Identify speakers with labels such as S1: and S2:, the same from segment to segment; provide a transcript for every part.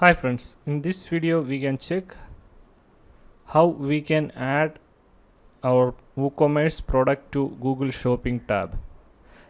S1: Hi friends, in this video we can check how we can add our WooCommerce product to Google Shopping tab.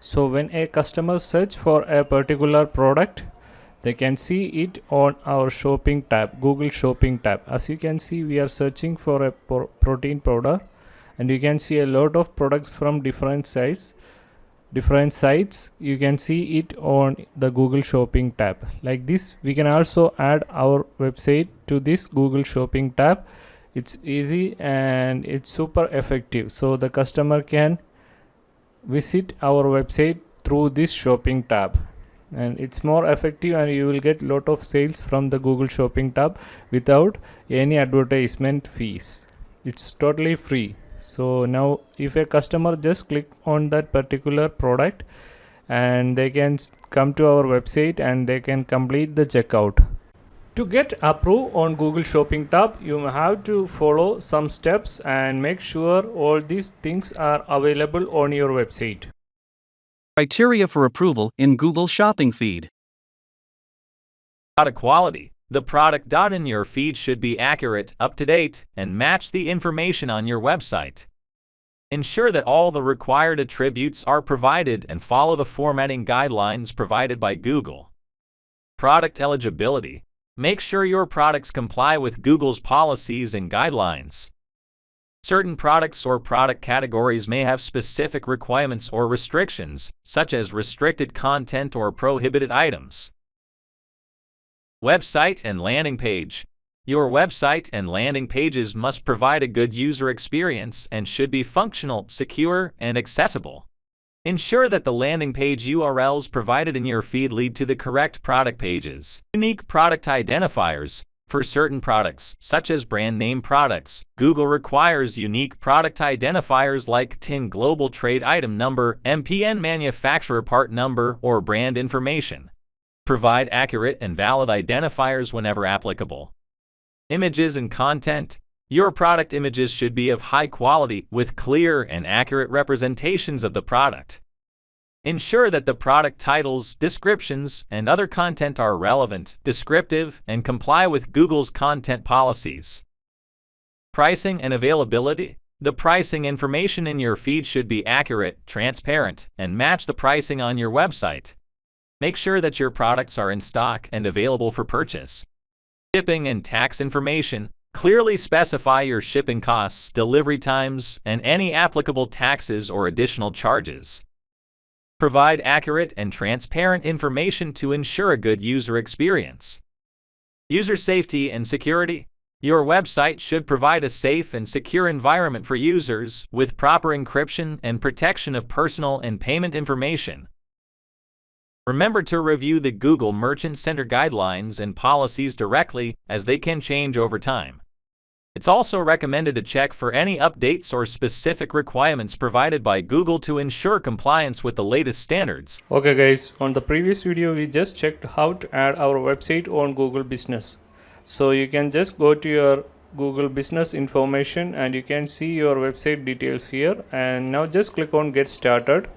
S1: So when a customer search for a particular product, they can see it on our shopping tab, Google Shopping tab. As you can see, we are searching for a protein powder, and you can see a lot of products from different sites. You can see it on the Google Shopping tab. Like this, we can also add our website to this Google Shopping tab. It's easy and it's super effective, so the customer can visit our website through this shopping tab, and it's more effective, and you will get lot of sales from the Google Shopping tab without any advertisement fees. It's totally free. So now if a customer just click on that particular product, and they can come to our website and they can complete the checkout. To get approved on Google Shopping tab, you have to follow some steps and make sure all these things are available on your website.
S2: Criteria for approval in Google Shopping feed.
S3: Product quality. The product in your feed should be accurate, up-to-date, and match the information on your website. Ensure that all the required attributes are provided and follow the formatting guidelines provided by Google. Product eligibility. Make sure your products comply with Google's policies and guidelines. Certain products or product categories may have specific requirements or restrictions, such as restricted content or prohibited items. Website and landing page. Your website and landing pages must provide a good user experience and should be functional, secure, and accessible. Ensure that the landing page URLs provided in your feed lead to the correct product pages. Unique product identifiers. For certain products, such as brand name products, Google requires unique product identifiers like TIN Global Trade Item Number, MPN Manufacturer Part Number, or brand information. Provide accurate and valid identifiers whenever applicable. Images and content. Your product images should be of high quality with clear and accurate representations of the product. Ensure that the product titles, descriptions, and other content are relevant, descriptive, and comply with Google's content policies. Pricing and availability. The pricing information in your feed should be accurate, transparent, and match the pricing on your website. Make sure that your products are in stock and available for purchase. Shipping and tax information. Clearly specify your shipping costs, delivery times, and any applicable taxes or additional charges. Provide accurate and transparent information to ensure a good user experience. User safety and security. Your website should provide a safe and secure environment for users with proper encryption and protection of personal and payment information. Remember to review the Google Merchant Center guidelines and policies directly, as they can change over time. It's also recommended to check for any updates or specific requirements provided by Google to ensure compliance with the latest standards.
S1: Okay guys, on the previous video we just checked how to add our website on Google Business. So you can just go to your Google Business information and you can see your website details here, and now just click on Get Started.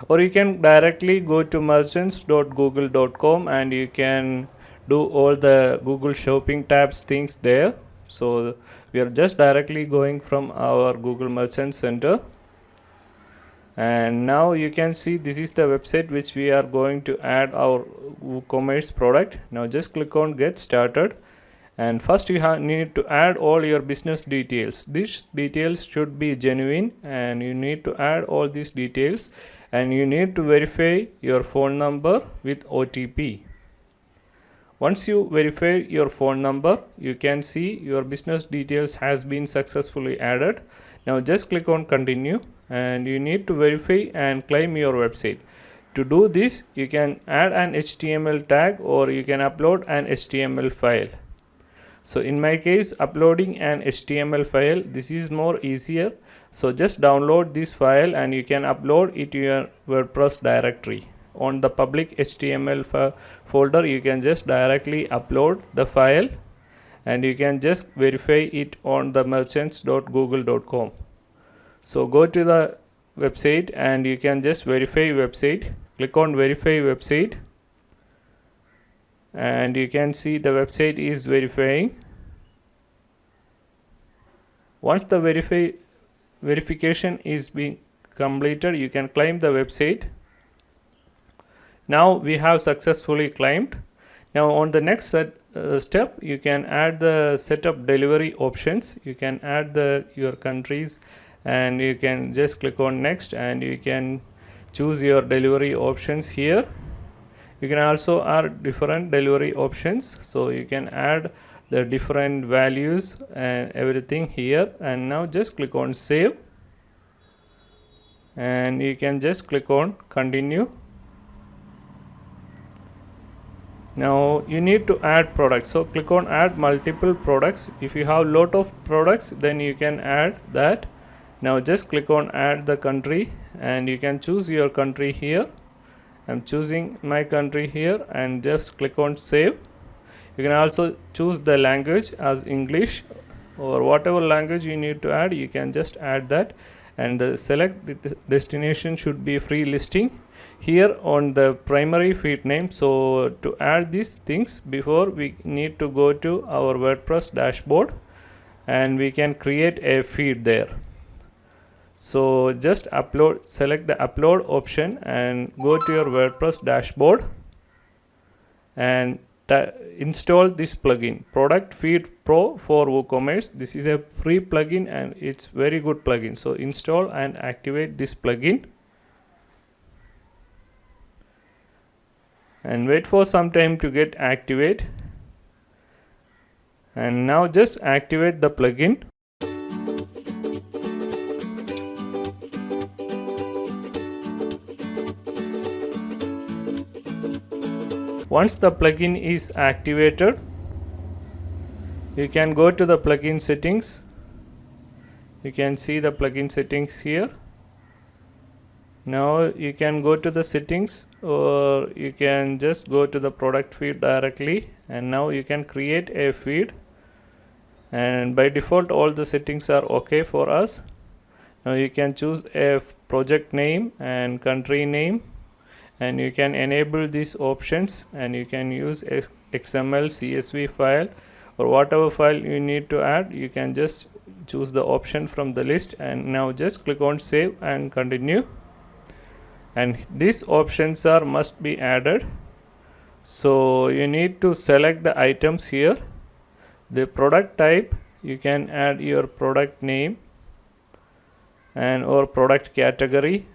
S1: Or you can directly go to merchants.google.com and you can do all the Google Shopping tabs things there. So we are just directly going from our Google Merchant Center, and now you can see this is the website which we are going to add our WooCommerce product. Now just click on Get Started, and first you need to add all your business details. These details should be genuine, and you need to add all these details, and you need to verify your phone number with OTP. Once you verify your phone number, you can see your business details has been successfully added. Now just click on Continue, and you need to verify and claim your website. To do this, you can add an HTML tag or you can upload an HTML file. So in my case, uploading an HTML file, this is more easier. So just download this file and you can upload it to your WordPress directory. On the public HTML folder, you can just directly upload the file, and you can just verify it on the merchants.google.com. So go to the website and you can just verify website. Click on Verify Website, and you can see the website is verifying. Once the verification is being completed, you can claim the website. Now we have successfully claimed. Now on the next step, you can add the setup delivery options. You can add your countries, and you can just click on next, and you can choose your delivery options here. You can also add different delivery options, so you can add the different values and everything here. And now just click on save, and you can just click on continue. Now you need to add products, so click on add multiple products. If you have lot of products, then you can add that. Now just click on add the country, and you can choose your country here. I'm choosing my country here, and just click on save. You can also choose the language as English, or whatever language you need to add, you can just add that. And the select destination should be free listing here on the primary feed name. So to add these things, before we need to go to our WordPress dashboard, and we can create a feed there. So just select the upload option, and go to your WordPress dashboard, and install this plugin, Product Feed Pro for WooCommerce. This is a free plugin, and it's very good plugin. So install and activate this plugin, and wait for some time to get activate. And now just activate the plugin. Once the plugin is activated, you can go to the plugin settings. You can see the plugin settings here. Now you can go to the settings, or you can just go to the product feed directly, and now you can create a feed, and by default all the settings are okay for us. Now you can choose a project name and country name, and you can enable these options, and you can use XML, CSV file, or whatever file you need to add. You can just choose the option from the list, and now just click on save and continue. And these options must be added. So you need to select the items here. The product type, you can add your product name and or product category,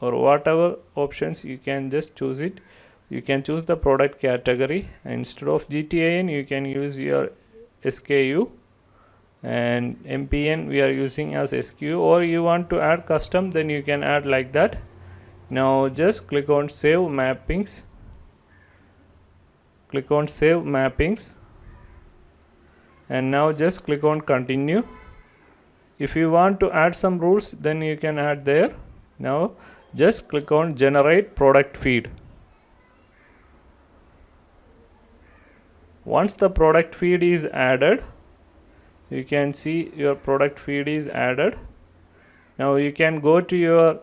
S1: or whatever options you can just choose it. You can choose the product category. Instead of GTIN, you can use your SKU, and MPN we are using as SKU, or you want to add custom, then you can add like that. Now just click on save mappings. Click on save mappings, and now just click on continue. If you want to add some rules, then you can add there. Now just click on generate product feed. Once the product feed is added, you can see your product feed is added. Now you can go to your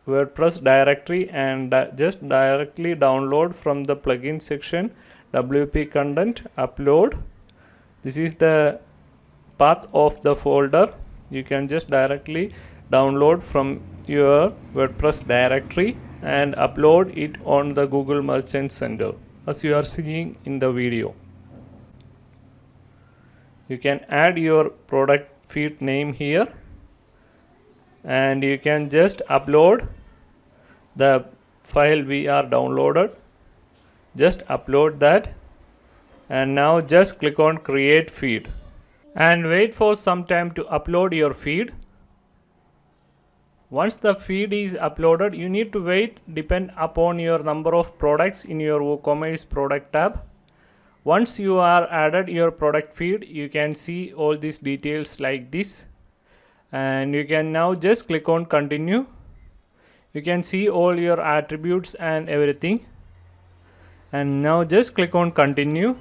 S1: WordPress directory and just directly download from the plugin section WP content, upload. This is the path of the folder. You can just directly download from your WordPress directory and upload it on the Google Merchant Center, as you are seeing in the video. You can add your product feed name here, and you can just upload the file we are downloaded. Just upload that, and now just click on create feed, and wait for some time to upload your feed. Once the feed is uploaded, you need to wait, depend upon your number of products in your WooCommerce product tab. Once you are added your product feed, you can see all these details like this, and you can now just click on continue. You can see all your attributes and everything, and now just click on continue,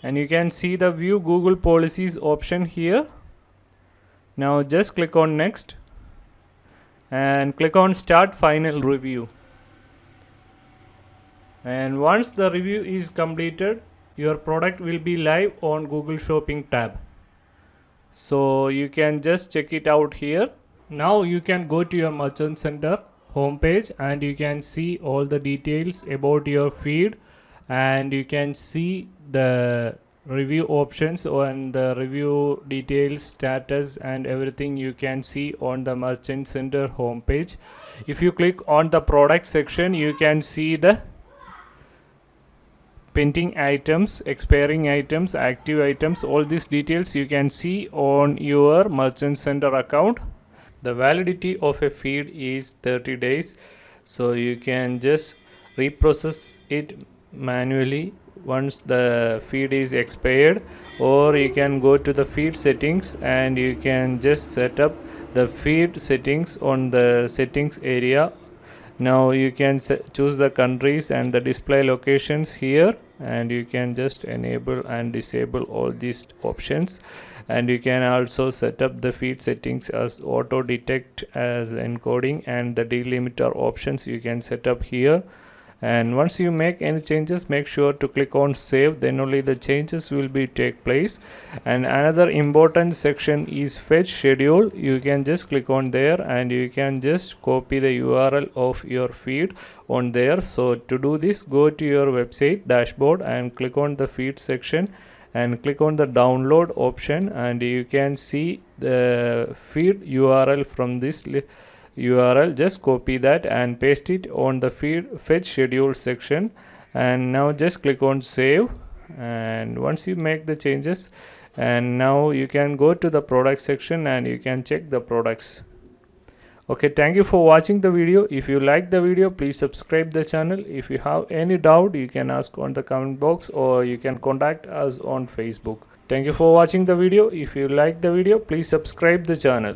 S1: and you can see the view Google policies option here. Now just click on next, and click on start final review. And once the review is completed, your product will be live on Google Shopping tab. So you can just check it out here. Now you can go to your Merchant Center homepage and you can see all the details about your feed, and you can see the review options and the review details, status, and everything you can see on the Merchant Center homepage. If you click on the product section, you can see the pending items, expiring items, active items. All these details you can see on your Merchant Center account. The validity of a feed is 30 days, so you can just reprocess it manually once the feed is expired, or you can go to the feed settings and you can just set up the feed settings on the settings area. Now you can choose the countries and the display locations here, and you can just enable and disable all these options. And you can also set up the feed settings as auto detect, as encoding, and the delimiter options you can set up here. And once you make any changes, make sure to click on save, then only the changes will be take place. And another important section is fetch schedule. You can just click on there and you can just copy the URL of your feed on there. So to do this, go to your website dashboard and click on the feed section and click on the download option, and you can see the feed URL from this URL. Just copy that and paste it on the feed fetch schedule section, and now just click on save. And once you make the changes, and now you can go to the product section and you can check the products. Okay, thank you for watching the video. If you like the video, please subscribe the channel. If you have any doubt, you can ask on the comment box, or you can contact us on Facebook. Thank you for watching the video. If you like the video, please subscribe the channel.